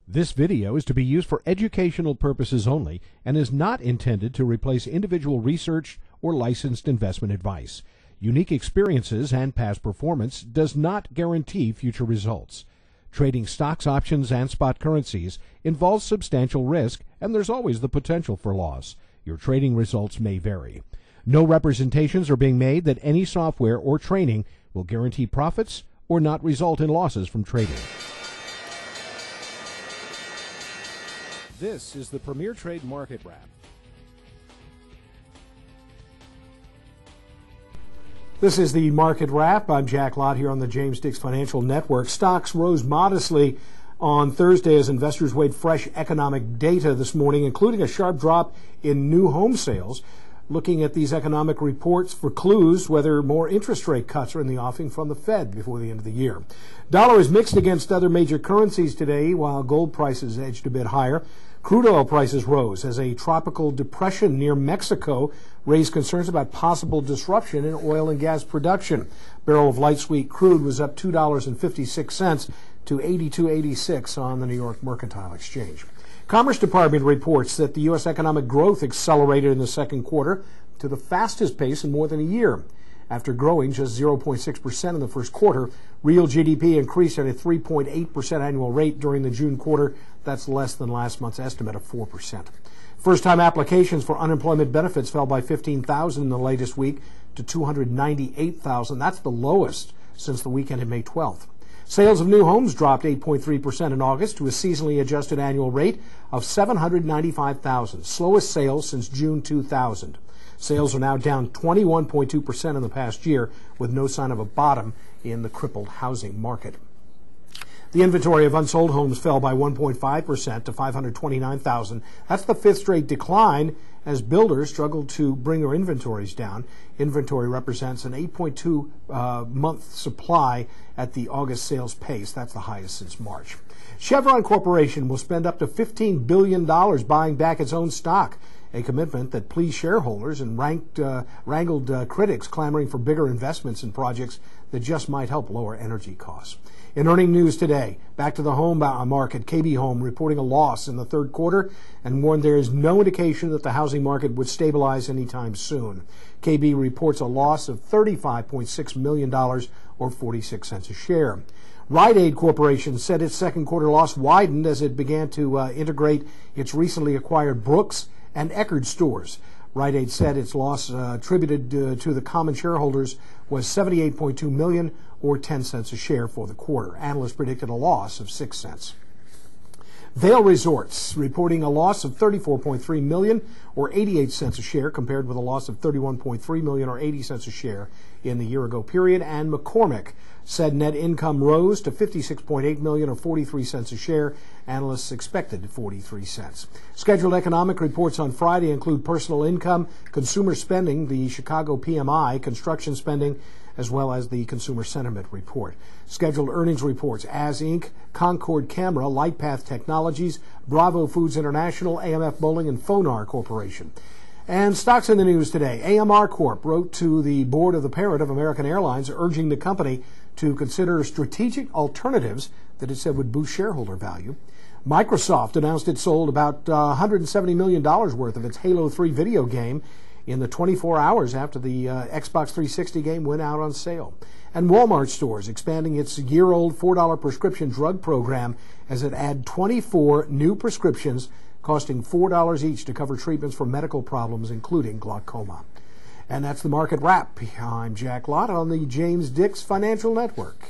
This video is to be used for educational purposes only and is not intended to replace individual research or licensed investment advice. Unique experiences and past performance does not guarantee future results. Trading stocks, options, and spot currencies involves substantial risk, and there's always the potential for loss. Your trading results may vary. No representations are being made that any software or training will guarantee profits or not result in losses from trading. This is the Premier Trade Market Wrap. This is the Market Wrap. I'm Jack Lott here on the James Dix Financial Network. Stocks rose modestly on Thursday as investors weighed fresh economic data this morning, including a sharp drop in new home sales. Looking at these economic reports for clues whether more interest rate cuts are in the offing from the Fed before the end of the year. Dollar is mixed against other major currencies today, while gold prices edged a bit higher. Crude oil prices rose as a tropical depression near Mexico raised concerns about possible disruption in oil and gas production. A barrel of light sweet crude was up $2.56 to $82.86 on the New York Mercantile Exchange. Commerce Department reports that the U.S. economic growth accelerated in the second quarter to the fastest pace in more than a year. After growing just 0.6% in the first quarter, real GDP increased at a 3.8% annual rate during the June quarter. That's less than last month's estimate of 4%. First-time applications for unemployment benefits fell by 15,000 in the latest week to 298,000. That's the lowest since the weekend of May 12th. Sales of new homes dropped 8.3% in August to a seasonally adjusted annual rate of 795,000, slowest sales since June 2000. Sales are now down 21.2% in the past year, with no sign of a bottom in the crippled housing market. The inventory of unsold homes fell by 1.5% to 529,000. That's the fifth straight decline as builders struggled to bring their inventories down. Inventory represents an 8.2 month supply at the August sales pace. That's the highest since March. Chevron Corporation will spend up to $15 billion buying back its own stock, a commitment that pleased shareholders and wrangled critics clamoring for bigger investments in projects that just might help lower energy costs. In earning news today, back to the home market, KB Home reporting a loss in the third quarter and warned there is no indication that the housing market would stabilize anytime soon. KB reports a loss of $35.6 million or 46 cents a share. Rite Aid Corporation said its second quarter loss widened as it began to integrate its recently acquired Brooks and Eckerd stores. Rite Aid said its loss attributed to the common shareholders was $78.2 million or 10 cents a share for the quarter. Analysts predicted a loss of 6 cents. Vail Resorts reporting a loss of $34.3 million or 88 cents a share compared with a loss of $31.3 million or 80 cents a share in the year-ago period. And McCormick said net income rose to $56.8 million or 43 cents a share. Analysts expected 43 cents. Scheduled economic reports on Friday include personal income, consumer spending, the Chicago PMI, construction spending, as well as the Consumer Sentiment Report. Scheduled earnings reports, As Inc., Concord Camera, Lightpath Technologies, Bravo Foods International, AMF Bowling, and Fonar Corporation. And stocks in the news today. AMR Corp wrote to the board of the parent of American Airlines urging the company to consider strategic alternatives that it said would boost shareholder value. Microsoft announced it sold about $170 million worth of its Halo 3 video game in the 24 hours after the Xbox 360 game went out on sale. And Walmart stores expanding its year-old $4 prescription drug program as it adds 24 new prescriptions costing $4 each to cover treatments for medical problems, including glaucoma. And that's the Market Wrap. I'm Jack Lott on the James Dix Financial Network.